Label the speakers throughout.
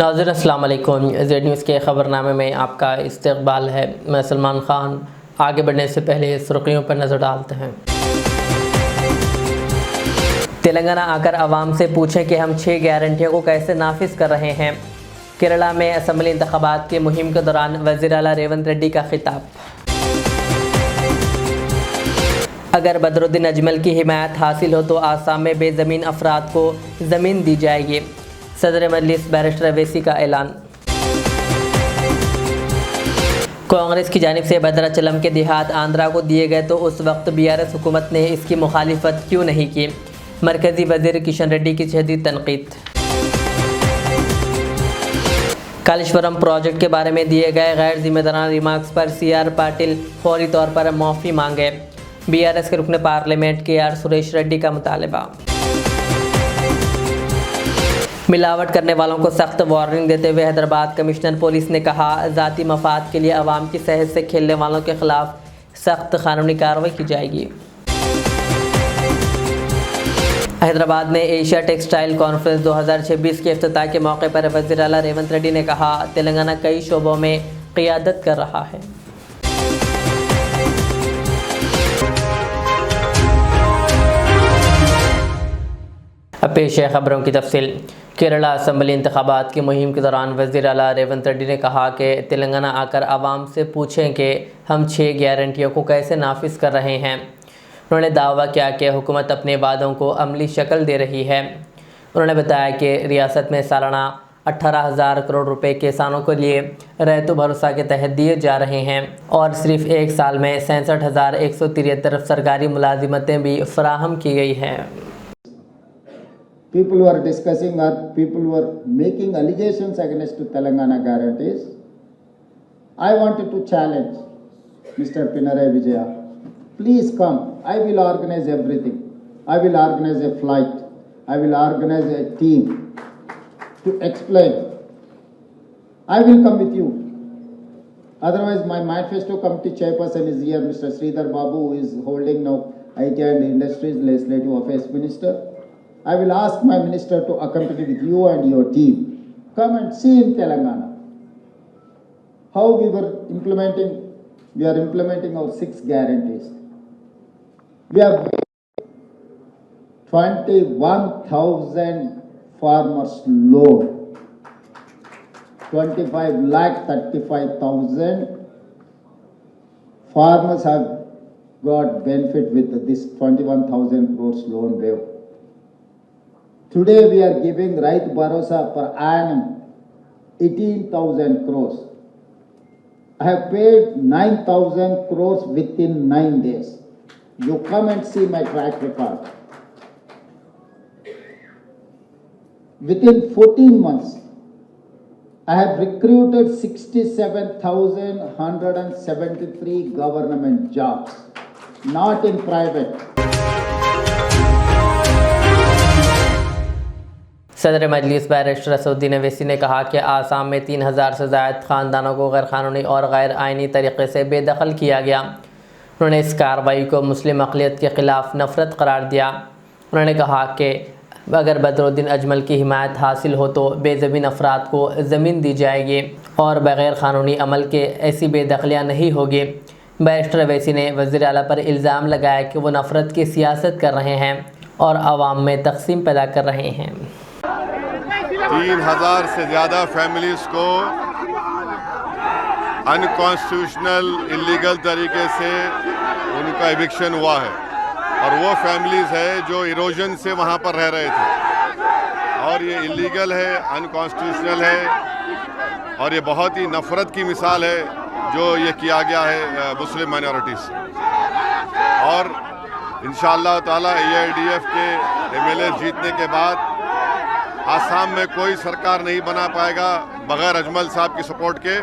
Speaker 1: नाज़रीन अस्सलाम वालेकुम। ज़ेड न्यूज़ के ख़बरनामे में आपका इस्तकबाल है। मैं सलमान ख़ान। आगे बढ़ने से पहले सुर्खियों पर नज़र डालते हैं। तेलंगाना आकर आवाम से पूछें कि हम 6 गारंटियों को कैसे नाफिज कर रहे हैं। केरला में असम्बली इंतखाबात की मुहिम के दौरान वज़ीर आला रेवंत रेड्डी का खिताब। अगर बदरुद्दीन अजमल की हिमायत हासिल हो तो आसाम में बेज़मीन अफराद को ज़मीन दी जाएगी। सदर मजलिस बैरिस्टर अवैसी का ऐलान। कांग्रेस की जानिब से भद्राचलम के देहात आंध्रा को दिए गए तो उस वक्त बीआरएस हुकूमत ने इसकी मुखालिफत क्यों नहीं की। मरकज़ी वज़ीर किशन रेड्डी की शदीद तनकीद। कालेश्वरम प्रोजेक्ट के बारे में दिए गए गैर जिम्मेदाराना रिमार्क्स पर CR पाटिल फौरी तौर पर माफ़ी मांगे। बीआरएस के रुकन पार्लियामेंट KR सुरेश रेड्डी का मुतालबा। मिलावट करने वालों को सख्त वार्निंग देते हुए हैदराबाद कमिश्नर पुलिस ने कहा, ज़ाती मफाद के लिए अवाम की सेहत से खेलने वालों के खिलाफ सख्त कानूनी कार्रवाई की जाएगी। हैदराबाद में एशिया टेक्सटाइल कॉन्फ्रेंस 2026 के इफ्तिताह के मौके पर वज़ीर आला रेवंत रेड्डी ने कहा, तेलंगाना कई शोबों में क़ियादत कर रहा है। अब पेश है खबरों की तफसील। केरला असम्बली इंतखाबात की मुहिम के दौरान वज़ीर आला रेवंत रेड्डी ने कहा कि तेलंगाना आकर आवाम से पूछें कि हम 6 गारंटियों को कैसे नाफिज कर रहे हैं। उन्होंने दावा किया कि हुकूमत अपने वादों को अमली शक्ल दे रही है। उन्होंने बताया कि रियासत में सालाना 18,000 करोड़ रुपए किसानों के लिए रहतो भरोसा के तहत दिए जा रहे हैं और सिर्फ एक साल में 66,173 सरकारी मुलाजिमतें भी फराहम की गई हैं।
Speaker 2: People who are discussing or people who are making allegations against Telangana guarantees, I wanted to challenge Mr. Pinarayi Vijaya. Please come. I will organize everything. I will organize a flight. I will organize a team to explain. I will come with you. Otherwise, my manifesto committee chairperson is here, Mr. Sridhar Babu, who is holding now IT and Industries Legislative Affairs Minister. I will ask my minister to accompany with you and your team. Come and see in Telangana how we are implementing our 6 guarantees. We have 21,000 farmers loan, 25,35,000 farmers have got benefit with this 21,000 crores loan waiver. Today we are giving Right Bharosa per annum 18,000 crores. I have paid 9,000 crores within 9 days. You come and see my track record. Within 14 months, I have recruited 67,173 government jobs, not in private.
Speaker 1: सदर मजलिस barrister Asaduddin Owaisi ने कहा कि आसाम में 3,000 से ज़ायद ख़ानदानों को गैर क़ानूनी और गैर आइनी तरीक़े से बेदखल किया गया। उन्होंने इस कार्रवाई को मुस्लिम अक़लियत के ख़िलाफ़ नफ़रत करार दिया। उन्होंने कहा कि अगर बदरुद्दीन अजमल की हिमायत हासिल हो तो बेज़मीन अफराद को ज़मीन दी जाएगी और बग़ैर क़ानूनी अमल के ऐसी बेदखलियाँ नहीं होगी। बैरिस्टर अवैसी ने वज़ीर आला पर इल्ज़ाम लगाया कि वो नफ़रत की सियासत कर रहे हैं और आवाम में तक़सीम पैदा कर रहे हैं।
Speaker 3: 3,000 से ज़्यादा फैमिलीज़ को अनकॉन्स्टिट्यूशनल इलीगल तरीके से उनका एविक्शन हुआ है और वो फैमिलीज़ है जो इरोजन से वहाँ पर रह रहे थे और ये इलीगल है, अनकॉन्स्टिट्यूशनल है और ये बहुत ही नफ़रत की मिसाल है जो ये किया गया है मुस्लिम माइनॉरिटीज़ से। और इंशाअल्लाह ताला AIDF के MLA जीतने के बाद आसाम में कोई सरकार नहीं बना पाएगा बगैर अजमल साहब की सपोर्ट के।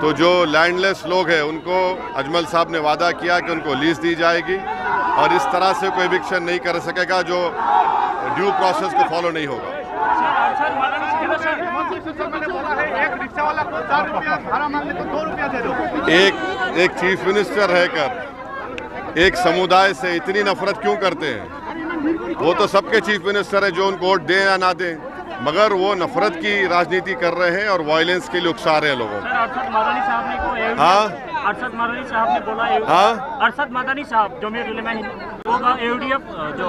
Speaker 3: तो जो लैंडलेस लोग हैं उनको अजमल साहब ने वादा किया कि उनको लीज दी जाएगी और इस तरह से कोई एविक्शन नहीं कर सकेगा जो ड्यू प्रोसेस को फॉलो नहीं होगा। एक चीफ मिनिस्टर रहकर एक समुदाय से इतनी नफरत क्यों करते हैं? वो तो सबके चीफ मिनिस्टर है, जो उनको वोट दें या ना दें। मगर वो नफरत की राजनीति कर रहे हैं और वायलेंस के लिए उकसा रहे हैं लोगों को।
Speaker 4: अरशद मदानी साहब ने को
Speaker 3: हाँ
Speaker 4: अरशद मदानी साहब ने बोला
Speaker 3: हाँ
Speaker 4: अरशद मदानी साहब जमीयत उलमा हिंद होगा एयूडीएफ जो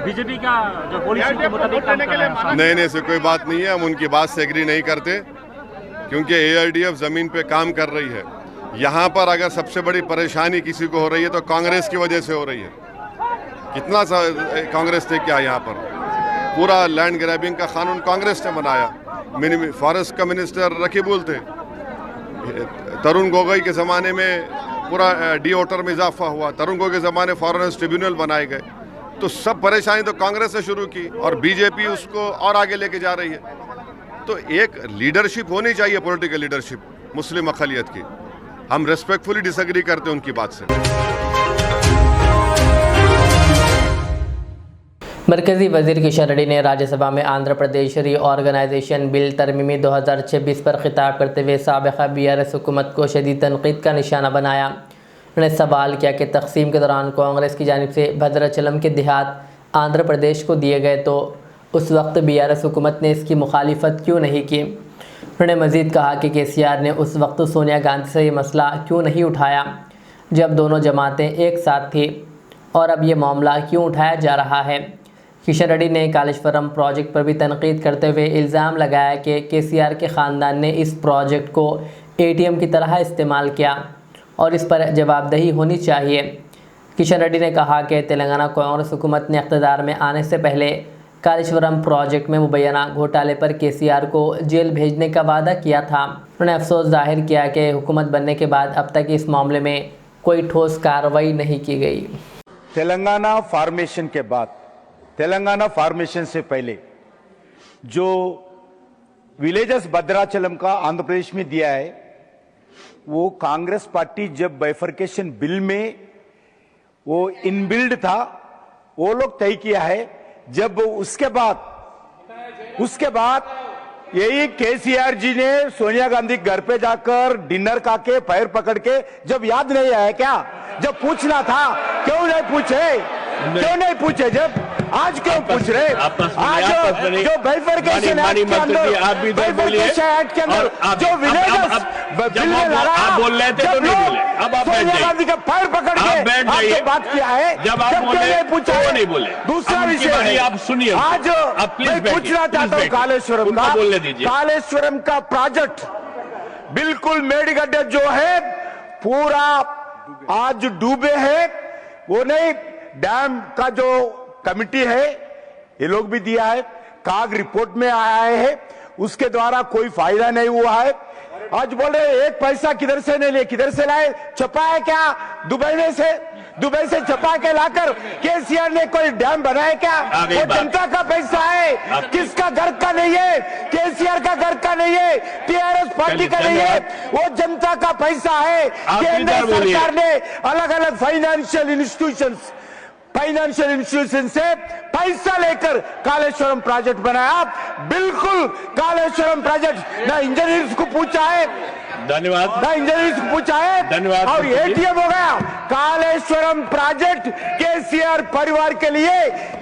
Speaker 4: बीजेपी का जो पॉलिसी के मुताबिक काम कर रहे हैं।
Speaker 3: नहीं नहीं, ऐसे कोई बात नहीं है, हम उनकी बात से एग्री नहीं करते क्योंकि AIDF ज़मीन पे काम कर रही है। यहाँ पर अगर सबसे बड़ी परेशानी किसी को हो रही है तो कांग्रेस की वजह से हो रही है। कितना कांग्रेस ने क्या यहाँ पर पूरा लैंड ग्रैबिंग का कानून कांग्रेस ने बनाया। फॉरेस्ट का मिनिस्टर रकीबुल थे, तरुण गोगोई के ज़माने में पूरा डी-ऑटर में इजाफा हुआ, तरुण गोगोई के ज़माने फॉरेनर्स ट्रिब्यूनल बनाए गए। तो सब परेशानी तो कांग्रेस ने शुरू की और बीजेपी उसको और आगे लेके जा रही है। तो एक लीडरशिप होनी चाहिए, पॉलिटिकल लीडरशिप मुस्लिम अक़लियत की। हम रेस्पेक्टफुली डिसएग्री करते हैं उनकी बात से।
Speaker 1: मरकज़ी वज़ीर किशन रेड्डी ने राज्यसभा में आंध्र प्रदेश रीऑर्गेनाइजेशन बिल तरमीमी 2026 पर खिताब करते हुए साबिक़ा BRS हुकूमत को शदीद तनक़ीद का निशाना बनाया। उन्होंने सवाल किया कि तक़सीम के दौरान कांग्रेस की जानिब से भद्राचलम के देहात आंध्र प्रदेश को दिए गए तो उस वक्त BRS हुकूमत ने इसकी मुखालिफत क्यों नहीं की। उन्होंने मज़ीद कहा कि KCR ने उस वक्त सोनिया गांधी से ये मसला क्यों नहीं उठाया जब दोनों जमातें एक साथ थी, और अब ये मामला क्यों उठाया जा रहा है। किशन रेड्डी ने कालेश्वरम प्रोजेक्ट पर भी तनकीद करते हुए इल्ज़ाम लगाया कि KCR के ख़ानदान ने इस प्रोजेक्ट को ATM की तरह इस्तेमाल किया और इस पर जवाबदेही होनी चाहिए। किशन रेड्डी ने कहा कि तेलंगाना कांग्रेस हुकूमत ने इक़्तिदार में आने से पहले कालेश्वरम प्रोजेक्ट में मुबैना घोटाले पर KCR को जेल भेजने का वादा किया था। उन्होंने अफसोस जाहिर किया कि हुकूमत बनने के बाद अब तक इस मामले में कोई ठोस कार्रवाई नहीं की गई।
Speaker 5: तेलंगाना फॉर्मेशन के बाद, तेलंगाना फॉर्मेशन से पहले जो विलेजेस भद्राचलम का आंध्र प्रदेश में दिया है, वो कांग्रेस पार्टी जब बाइफर्केशन बिल में वो इनबिल्ड था, वो लोग तय किया है। जब उसके बाद यही KCR जी ने सोनिया गांधी घर पे जाकर डिनर खाके पैर पकड़ के, जब याद नहीं आया क्या, जब पूछना था क्यों नहीं पूछे, जब आज क्यों पूछ रहे? आज जो बाइफर्केशन एक्ट के अंदर, बाइफर्केशन एक्ट के अंदर जो विलेजेस बिल में लड़ा,
Speaker 6: आप बोल रहे थे तो नहीं बोले, अब आप
Speaker 5: सोनिया गांधी का पैर पकड़ के आपसे बात किया है,
Speaker 6: जब आप बोले
Speaker 5: नहीं पूछा
Speaker 6: तो नहीं बोले।
Speaker 5: दूसरा विषय
Speaker 6: आप सुनिए,
Speaker 5: आज मैं पूछना चाहता हूँ कालेश्वरम का प्रोजेक्ट बिल्कुल मेडीगड्ढे जो है पूरा आज डूबे है। वो नहीं, डैम का जो कमिटी है ये लोग भी दिया है, काग रिपोर्ट में आया है, उसके द्वारा कोई फायदा नहीं हुआ है। आज बोल रहे एक पैसा किधर से नहीं लिए, किधर से लाए? छपा है क्या दुबई से छपा के लाकर KCR ने कोई डैम बनाया क्या? वो जनता का पैसा है, किसका घर का नहीं है, KCR का घर का नहीं है, TRS पार्टी का नहीं है, वो जनता का पैसा है। केंद्र सरकार ने अलग अलग फाइनेंशियल इंस्टीट्यूशन से पैसा लेकर कालेश्वरम प्रोजेक्ट बनाया। बिल्कुल कालेश्वरम प्रोजेक्ट ना इंजीनियर्स को पूछा है,
Speaker 6: धन्यवाद,
Speaker 5: ना इंजीनियर्स को पूछा है,
Speaker 6: धन्यवाद,
Speaker 5: और ATM हो गया। कालेश्वरम प्रोजेक्ट KCR परिवार के लिए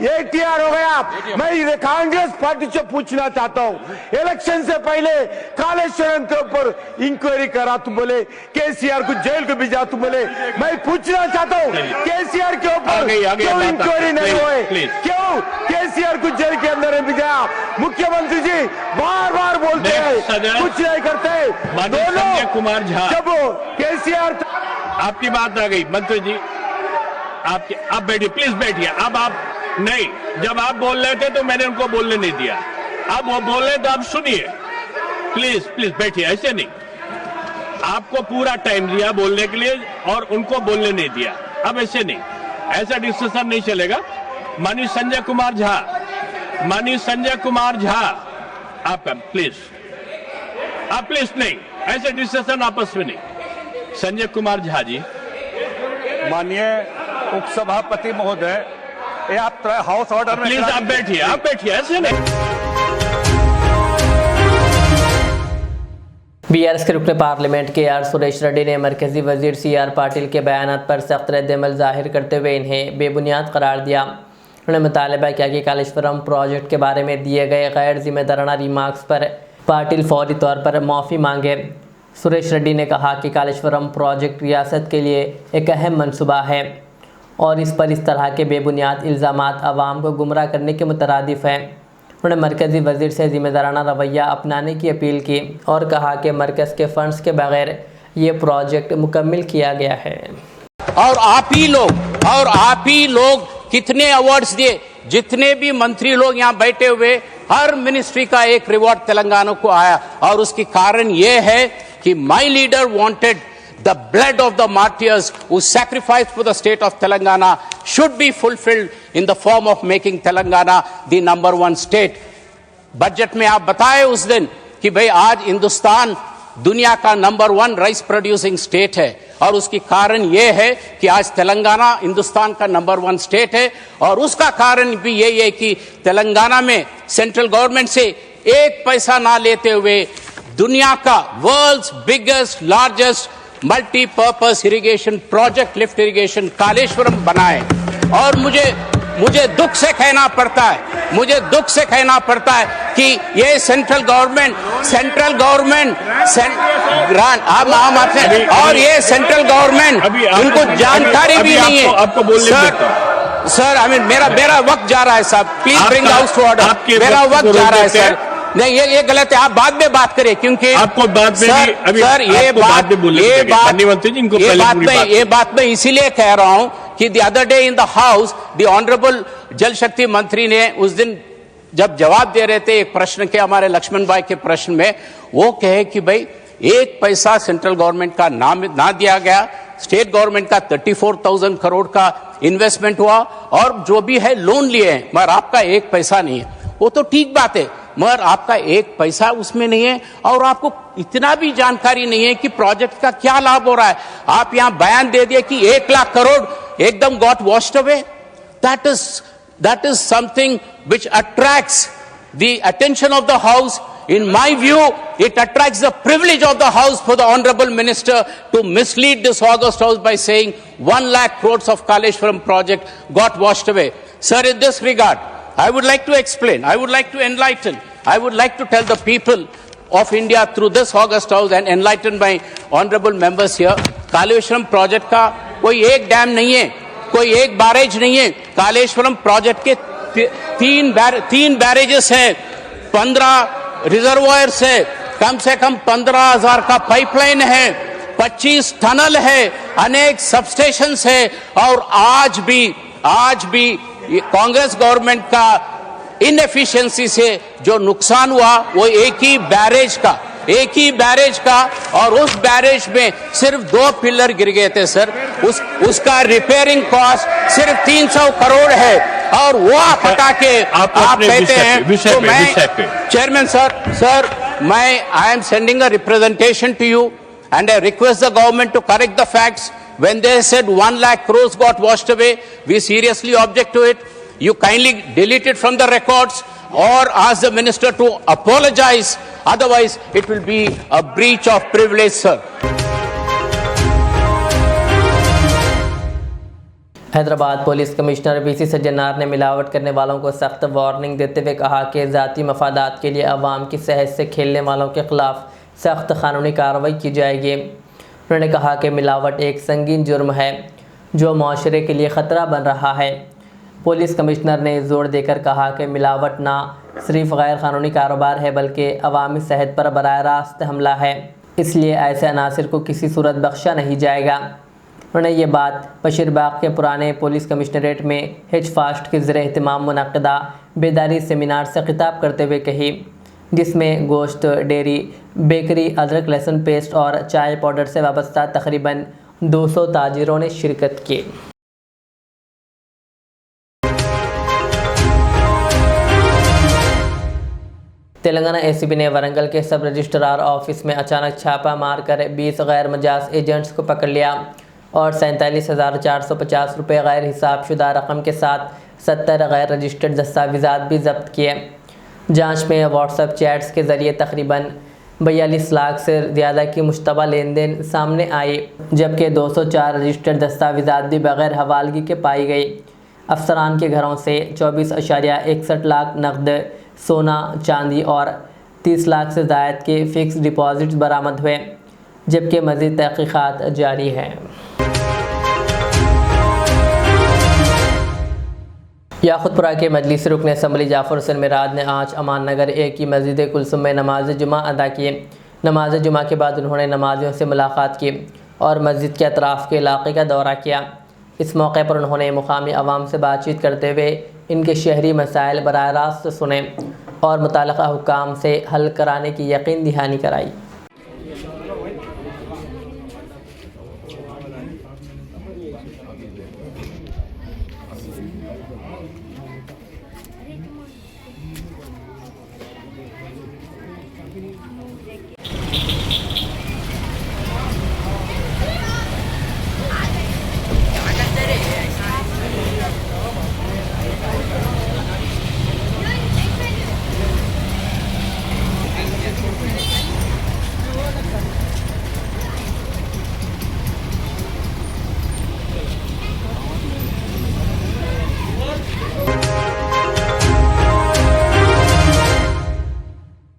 Speaker 5: ATR हो गया। मैं कांग्रेस पार्टी से पूछना चाहता हूँ, इलेक्शन से पहले कालेश्वरम के ऊपर इंक्वायरी करा, तुम बोले KCR को जेल को भेजा, तुम बोले। मैं पूछना चाहता हूँ KCR के ऊपर क्यों इंक्वायरी नहीं हुए, क्यों KCR को जेल के अंदर नहीं भेजा? मुख्यमंत्री जी बार बार बोलते हैं, कुछ नहीं करते। दोनों
Speaker 6: कुमार झा,
Speaker 5: जब KCR
Speaker 6: आपकी बात आ गई मंत्री जी, आपके आप बैठिए, प्लीज बैठिए। अब आप नहीं, जब आप बोल रहे थे तो मैंने उनको बोलने नहीं दिया, अब वो बोल रहे तो आप सुनिए, प्लीज बैठिए। ऐसे नहीं, आपको पूरा टाइम दिया बोलने के लिए और उनको बोलने नहीं दिया। अब ऐसे नहीं, ऐसा डिस्कशन नहीं चलेगा। माननीय संजय कुमार झा आपका प्लीज नहीं, ऐसे डिस्कशन आपस में नहीं। संजय कुमार झा जी।
Speaker 7: माननीय उपसभापति महोदय, ये आप हाउस ऑर्डर में,
Speaker 6: प्लीज आप बैठिए, ऐसे नहीं।
Speaker 1: BRS के रुकन पार्लियामेंट KR सुरेश रेड्डी ने मरकज़ी वज़ीर CR पाटिल के बयानात पर सख्त रद्द-ए-अमल ज़ाहिर करते हुए इन्हें बेबुनियाद करार दिया। उन्होंने मुतालबा किया कि कालेश्वरम प्रोजेक्ट के बारे में दिए गए गैर जिम्मेदाराना रिमार्क्स पर पाटिल फौरी तौर पर माफ़ी मांगे। सुरेश रेड्डी ने कहा कि कालेश्वरम प्रोजेक्ट रियासत के लिए एक अहम मनसूबा है और इस पर इस तरह के बेबुनियाद इल्ज़ामात आवाम को गुमराह करने के मुतरादिफ हैं। उन्होंने मरकज़ी वज़ीर से जिम्मेदाराना रवैया अपनाने की अपील की और कहा कि मरकज़ के फंड्स के बगैर ये प्रोजेक्ट मुकम्मल किया गया है।
Speaker 8: और आप ही लोग कितने अवार्ड्स दिए, जितने भी मंत्री लोग यहाँ बैठे हुए, हर मिनिस्ट्री का एक रिवॉर्ड तेलंगाना को आया और उसकी कारण ये है कि my leader wanted the blood of the martyrs who sacrificed for the state of Telangana should be fulfilled in the form of making Telangana the number one state. Budget में आप बताए उस दिन कि भाई आज हिंदुस्तान दुनिया का number one rice producing state है और उसकी कारण यह है कि आज तेलंगाना हिंदुस्तान का नंबर वन स्टेट है और उसका कारण भी यही है कि तेलंगाना में सेंट्रल गवर्नमेंट से एक पैसा ना लेते हुए दुनिया का world's biggest largest multipurpose irrigation project lift irrigation Kaleshwaram बनाए। और मुझे दुख से कहना पड़ता है कि ये सेंट्रल गवर्नमेंट और ये सेंट्रल गवर्नमेंट उनको जानकारी भी नहीं है।
Speaker 6: आपको बोलने देता
Speaker 8: सर मेरा वक्त जा रहा है साहब, please bring house to order. मेरा वक्त जा रहा है सर। नहीं, ये गलत है। आप बाद में बात करें क्योंकि
Speaker 6: आपको बाद में सर ये
Speaker 8: बात मैं इसीलिए कह रहा हूं कि the other day in the house the honourable जल शक्ति मंत्री ने उस दिन जब जवाब दे रहे थे एक प्रश्न के, हमारे लक्ष्मण भाई के प्रश्न में, वो कहे कि भाई एक पैसा सेंट्रल गवर्नमेंट का ना दिया गया, स्टेट गवर्नमेंट का 34,000 करोड़ का इन्वेस्टमेंट हुआ और जो भी है लोन लिए हैं, मगर आपका एक पैसा नहीं है। वो तो ठीक बात है, मगर आपका एक पैसा उसमें नहीं है और आपको इतना भी जानकारी नहीं है कि प्रोजेक्ट का क्या लाभ हो रहा है। आप यहां बयान दे दिए कि 1 लाख करोड़ एकदम got washed away. That is something which attracts the attention of the house. In my view, it attracts the privilege of the house for the honorable minister to mislead this august house by saying 1 lakh crores of Kaleshwaram project got washed away. Sir, in this regard, I would like to explain, I would like to enlighten, I would like to tell the people of India through this august house and enlighten my honorable members here, Kaleshwaram project का कोई एक dam नहीं है, कोई एक barrage नहीं है। Kaleshwaram project के 3 बैरेजेस हैं, 15 रिजर्वायर्स है, कम से कम 15,000 का पाइपलाइन है, 25 टनल है, अनेक सबस्टेशंस है और आज भी कांग्रेस गवर्नमेंट का इनएफिशिएंसी से जो नुकसान हुआ वो एक ही बैरेज का और उस बैरेज में सिर्फ 2 पिलर गिर गए थे सर। उसका रिपेयरिंग कॉस्ट सिर्फ 300 करोड़ है और वो आप हटा के आप कहते हैं तो मैं chairman sir I am sending a representation to you and I request the government to correct the facts. When they said 1 lakh crores got washed away, we seriously object to it. You kindly delete it from the records or ask the minister to apologize. Otherwise, it will be a breach of privilege, sir.
Speaker 1: Hyderabad police commissioner VC Sajjanar ने मिलावट करने वालों को सख्त warning देते हुए कहा कि ज़ाती मफादात के लिए अवाम की सेहत से खेलने वालों के खिलाफ सख्त कानूनी कार्रवाई की जाएगी। उन्होंने कहा कि मिलावट एक संगीन जुर्म है जो माशरे के लिए ख़तरा बन रहा है। पुलिस कमिश्नर ने जोर देकर कहा कि मिलावट ना सिर्फ गैर कानूनी कारोबार है बल्कि अवामी सेहत पर बराह रास्त हमला है, इसलिए ऐसे अनासर को किसी सूरत बख्शा नहीं जाएगा। उन्होंने ये बात बशीरबाग के पुराने पुलिस कमिश्नरेट में हिज फास्ट के ज़रिए एहतमाम मुनक़दा बेदारी सेमिनार से खिताब करते हुए कही, जिसमें गोश्त, डेयरी, बेकरी, अदरक, लहसुन पेस्ट और चाय पाउडर से वाबस्ता तकरीबन 200 ताजिरों ने शिरकत की। तेलंगाना एसीबी ने वरंगल के सब रजिस्ट्रार ऑफिस में अचानक छापा मारकर 20 गैर मजाज एजेंट्स को पकड़ लिया और 47,450 रुपये गैर हिसाबशुदा रकम के साथ 70 गैर रजिस्टर्ड दस्तावेज़ात भी जब्त किए। जांच में व्हाट्सएप चैट्स के ज़रिए तकरीबन 42 लाख से ज़्यादा की मुश्तबा लेन देन सामने आई, जबकि 204 रजिस्टर्ड दस्तावेज़ात भी बग़ैर हवालगी के पाई गई। अफसरान के घरों से 24.61 लाख नकद सोना चांदी और 30 लाख से ज़ायद के फ़िक्स डिपॉजिट्स बरामद हुए, जबकि मज़ीद तहक़ीक़ात जारी है। याक़ूतपुरा के मजलिस रुकन असम्बली जाफ़र हुसैन मिराद ने आज अमान नगर एक की मस्जिद कुलसुम में नमाज जुमा अदा की। नमाज जुमा के बाद उन्होंने नमाजियों से मुलाकात की और मस्जिद के अतराफ़ के इलाक़े का दौरा किया। इस मौके पर उन्होंने मुकामी अवाम से बातचीत करते हुए इनके शहरी मसाइल बराह रास्त सुने और मुताल्लिक़ा हुक्काम से हल कराने की यकीन दहानी कराई।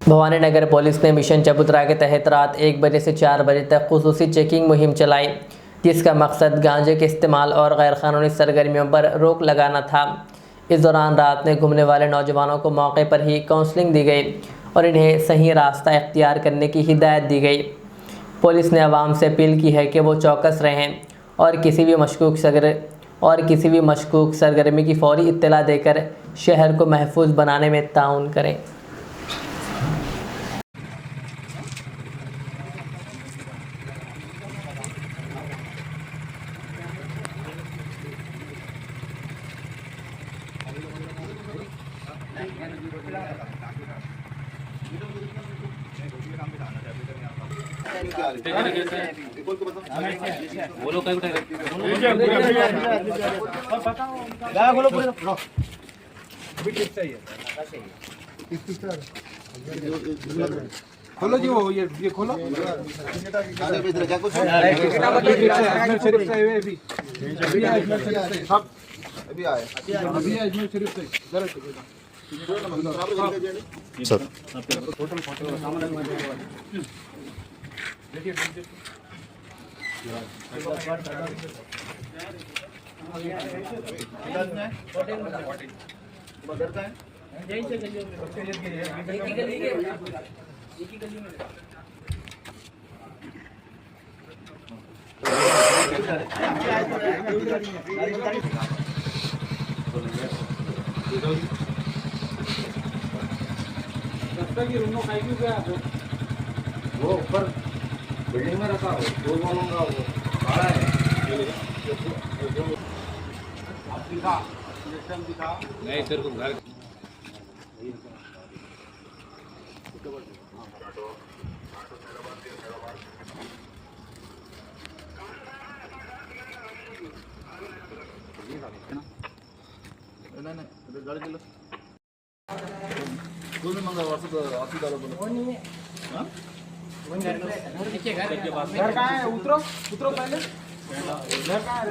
Speaker 1: भवानी नगर पुलिस ने मिशन चबूतरा के तहत रात 1 बजे से 4 बजे तक खुसूसी चेकिंग मुहिम चलाई, जिसका मकसद गांजे के इस्तेमाल और गैरकानूनी सरगर्मियों पर रोक लगाना था। इस दौरान रात में घूमने वाले नौजवानों को मौके पर ही काउंसलिंग दी गई और इन्हें सही रास्ता इख्तियार करने की हिदायत दी गई। पुलिस ने आवाम से अपील की है कि वो चौकस रहें और किसी भी मशकूक सरगर्मी की फौरी इत्तला देकर शहर को महफूज बनाने में ताउन करें।
Speaker 9: खोलो जी, वो ये खोलो। वो ऊपर बिल्डिंग में रखा हो, दो बनूंगा वो बड़ा है। दिखा नहीं तेरे को घर गाड़ी दिला दोनों मंगा घर कहाँ है? उतरो पहले। घर कहाँ है?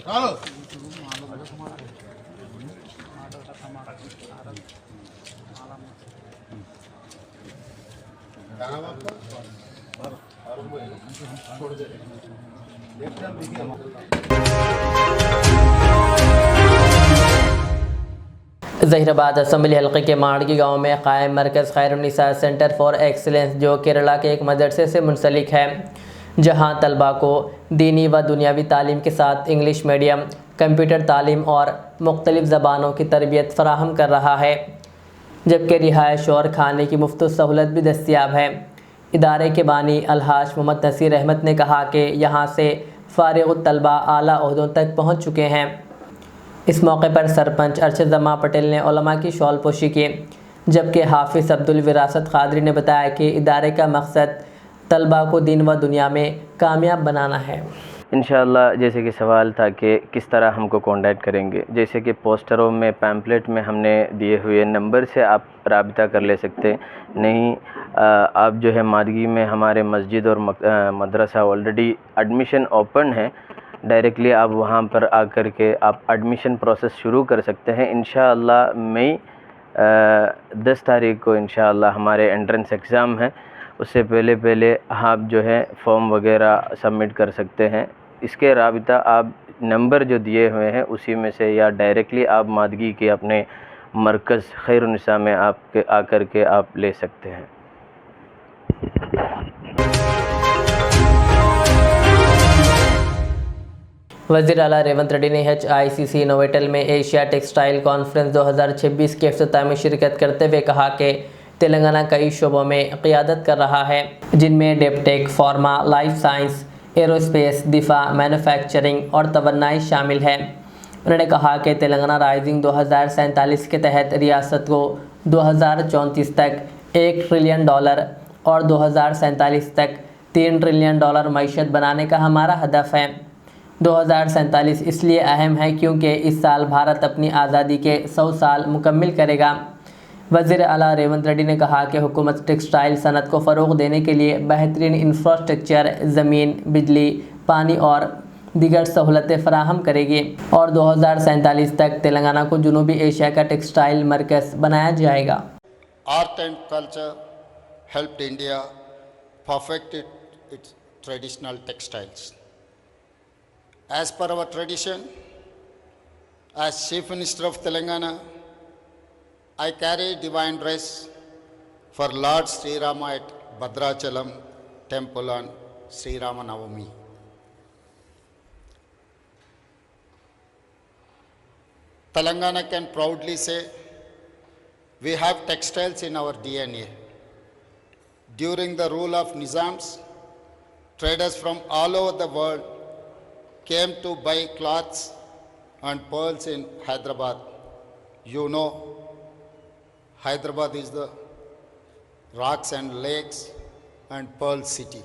Speaker 1: जहीराबाद असम्बली हल्के के माड़गी गांव में कायम मरकज़ खैरुन्निसा सेंटर फॉर एक्सीलेंस जो केरला के एक मदरसे से मुंसलिक है, जहां तलबा को दीनी व दुनियावी तालीम के साथ इंग्लिश मीडियम, कंप्यूटर तालीम और मुख्तलिफ़ ज़बानों की तरबियत फ़राहम कर रहा है, जबकि रिहाइश और खाने की मुफ्त सहूलत भी दस्तियाब है। इदारे के बानी अलहाज मोहम्मद नसीर अहमद ने कहा कि यहाँ से फ़ारिग़ तलबा आला ओहदों तक पहुँच चुके हैं। इस मौके पर सरपंच अरशद जमा पटेल ने उलमा की शॉल पोशी की, जबकि हाफिज़ अब्दुल विरासत क़ादरी ने बताया कि इदारे का मकसद तलबा को दीन व दुनिया में कामयाब बनाना है।
Speaker 10: इंशाअल्लाह जैसे कि सवाल था कि किस तरह हमको कांटेक्ट करेंगे, जैसे कि पोस्टरों में पैम्पलेट में हमने दिए हुए नंबर से आप राबिता कर ले सकते नहीं। आप जो है मादगी में हमारे मस्जिद और मदरसा ऑलरेडी एडमिशन ओपन है, डायरेक्टली आप वहाँ पर आकर के आप एडमिशन प्रोसेस शुरू कर सकते हैं। इंशाअल्लाह मई 10 तारीख को इंशाअल्लाह हमारे एंट्रेंस एग्ज़ाम है, उससे पहले आप जो है फॉर्म वगैरह सबमिट कर सकते हैं। इसके राबिता आप नंबर जो दिए हुए हैं उसी में से या डायरेक्टली आप मादगी के अपने मरकज़ खैरुन्निसा में आप आकर के आप ले सकते हैं।
Speaker 1: वज़ीर आला रेवंत रेड्डी ने HICC नोवेटल में एशिया टेक्सटाइल कॉन्फ्रेंस 2026 के इफ्तिताह में शिरकत करते हुए कहा कि तेलंगाना कई शोबों में क़ियादत कर रहा है, जिनमें deeptech, pharma, life science, aerospace, दिफा, मैन्युफैक्चरिंग और तवन्नाई शामिल है। उन्होंने कहा कि तेलंगाना राइजिंग 2047 के तहत रियासत को 2034 तक $1 ट्रिलियन और 2047 तक $3 ट्रिलियन मईशत बनाने का हमारा हदफ है। 2047 इसलिए अहम है क्योंकि इस साल भारत अपनी आज़ादी के 100 साल मुकम्मिल करेगा। वज़ीर आला रेवंत रेड्डी ने कहा कि हुकूमत टेक्सटाइल सनत को फ़रोग़ देने के लिए बेहतरीन इंफ्रास्ट्रक्चर, ज़मीन, बिजली, पानी और दीगर सहूलतें फ़राहम करेगी और 2047 तक तेलंगाना को जनूबी एशिया का टेक्सटाइल मरकज़ बनाया जाएगा।
Speaker 2: Art and culture helped India perfect its traditional textiles. As per our tradition, as Chief Minister of Telangana, I carry divine dress for Lord Sri Rama at Bhadrachalam temple on Sri Rama Navami. Telangana can proudly say we have textiles in our DNA. During the rule of Nizams, traders from all over the world came to buy cloths and pearls in Hyderabad. You know, Hyderabad is the rocks and lakes and pearl city.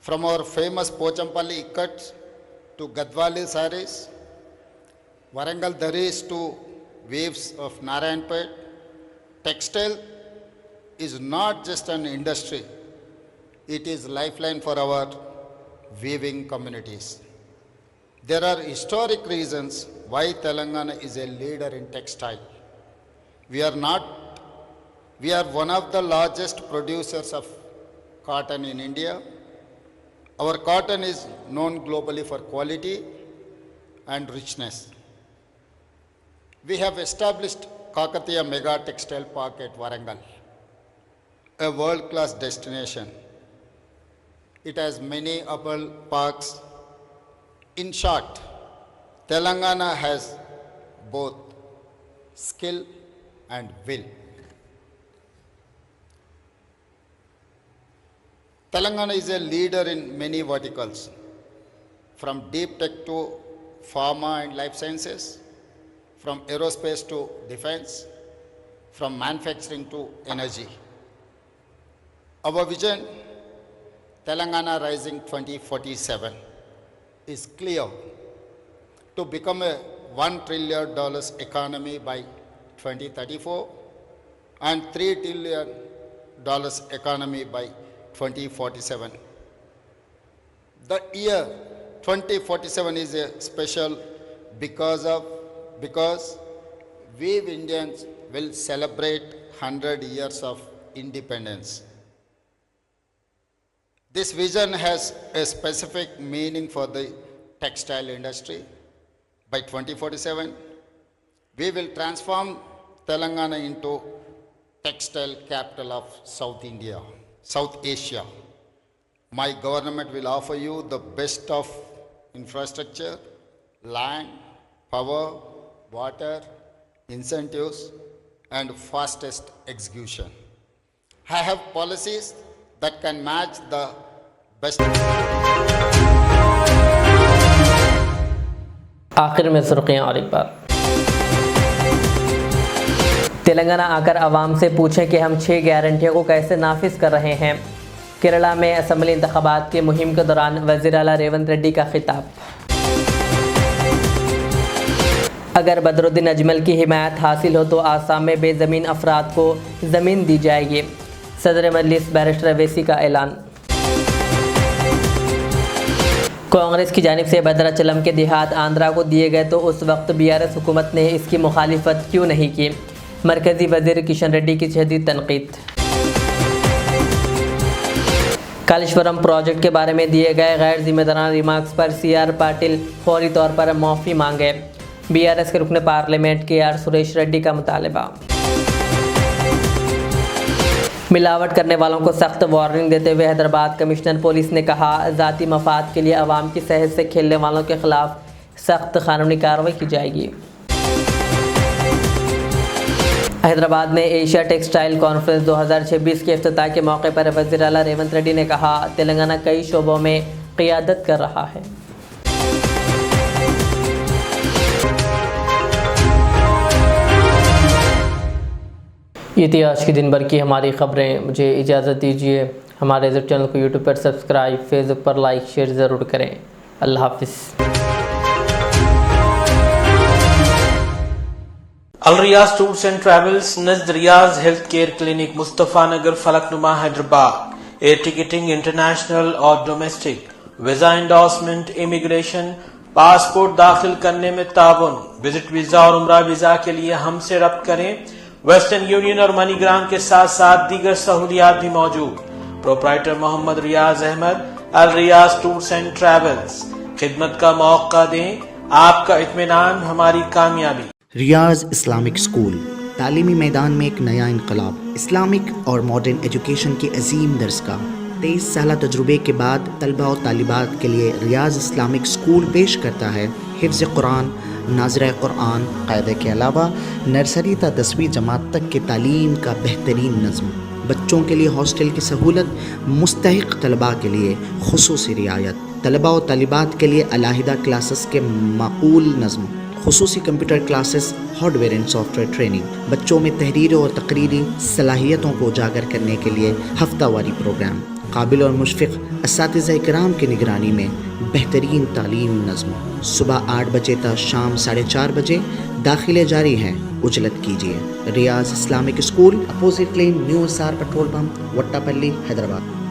Speaker 2: From our famous Pochampalli Ikkats to Gadwali saris, Warangal Dharis to weaves of Narayanpet, textile is not just an industry, it is lifeline for our weaving communities. There are historic reasons why Telangana is a leader in textile. We are one of the largest producers of cotton in India. Our cotton is known globally for quality and richness. We have established Kakatiya Mega Textile Park at Warangal, a world-class destination. It has many apparel parks. In short, Telangana has both skill and will. Telangana is a leader in many verticals, from deep tech to pharma and life sciences, from aerospace to defense, from manufacturing to energy. Our vision, Telangana Rising 2047, is clear: to become a $1 trillion economy by 2034 and $3 trillion economy by 2047. The year 2047 is a special because we Indians will celebrate 100 years of independence. This vision has a specific meaning for the textile industry. By 2047, we will transform Telangana into textile capital of South Asia. My government will offer you the best of infrastructure, land, power, water, incentives, and fastest execution. I have policies that can match the best.
Speaker 1: आखिर में सुर्खियां और एक बार। तेलंगाना आकर आवाम से पूछें कि हम 6 गारंटियों को कैसे नाफिज कर रहे हैं। केरला में असम्बली इंतखाबात की मुहिम के दौरान वज़ीर आला रेवंत रेड्डी का खिताब। अगर बदरुद्दीन अजमल की हिमायत हासिल हो तो आसाम में बेज़मीन अफराद को ज़मीन दी जाएगी। सदर मजलिस बैरिस्टर अवैसी का ऐलान। कांग्रेस की जानिब से भद्राचलम के देहात आंध्रा को दिए गए तो उस वक्त बीआरएस हुकूमत ने इसकी मुखालिफत क्यों नहीं की। मरकज़ी वज़ीर किशन रेड्डी की शदीद तनकीद। कालेश्वरम प्रोजेक्ट के बारे में दिए गए गैर जिम्मेदाराना रिमार्क्स पर सीआर पाटिल फौरी तौर पर माफ़ी मांगे। बीआरएस के रुकन पार्लियामेंट के आर सुरेश रेड्डी का मुतालबा। मिलावट करने वालों को सख्त वार्निंग देते हुए हैदराबाद कमिश्नर पुलिस ने कहा, ज़ाती मफाद के लिए अवाम की सेहत से खेलने वालों के खिलाफ सख्त कानूनी कार्रवाई की जाएगी। हैदराबाद में एशिया टेक्सटाइल कॉन्फ्रेंस 2026 के इफ्तिताह के मौके पर वज़ीर आला रेवंत रेड्डी ने कहा, तेलंगाना कई शोबों में क़ियादत कर रहा है। ये थी आज के दिन भर की हमारी ख़बरें। मुझे इजाज़त दीजिए। हमारे चैनल को यूट्यूब पर सब्सक्राइब, फेसबुक पर लाइक शेयर ज़रूर करें। अल्लाह हाफ़िज़।
Speaker 11: Al Riyaz tours and travels नज़द Riyaz health care clinic, Mustafa Nagar, Falaknuma, Hyderabad. Air ticketing international और domestic, visa endorsement, immigration, passport दाखिल करने में ताउन, विजिट वीज़ा और उम्रा वीज़ा के लिए हमसे रब्त करें। वेस्टर्न यूनियन और मनीग्राम के साथ साथ दीगर सहूलियात भी मौजूद। Proprietor Mohammad Riyaz Ahmed, Al Riyaz tours and travels. खिदमत का मौका दें, आपका इत्मीनान हमारी कामयाबी।
Speaker 12: रियाज इस्लामिक स्कूल, तालीमी मैदान में एक नया इनकलाब। इस्लामिक और मॉडर्न एजुकेशन की अजीम दरसगाह। 23 साल तजुर्बे के बाद तलबा और तालिबात के लिए रियाज इस्लामिक स्कूल पेश करता है हिफ्ज़ कुरान, नाज़िर कुरान क़ायदे के अलावा नर्सरी ता 10वीं जमात तक की तालीम का बेहतरीन नज़्म। बच्चों के लिए हॉस्टल की सहूलत, मुस्तहिक़ तलबा के लिए खुसूसी रियायत, तलबा और तालिबात के लिए अलहदा क्लासेस के माकूल नज़्म, खुसूसी computer classes, hardware and software training. बच्चों में तहरीरी और तकरीरी सलाहियतों को उजागर करने के लिए हफ्तावारी प्रोग्राम। काबिल और मुशफ़िक़ असातिज़ा इकराम की निगरानी में बेहतरीन तालीम नज़्म। सुबह 8 बजे तक शाम 4:30 बजे दाखिले जारी हैं। उजलत कीजिए। Riyaz Islamic school, opposite lane, new SR petrol pump, Vattepally, Hyderabad.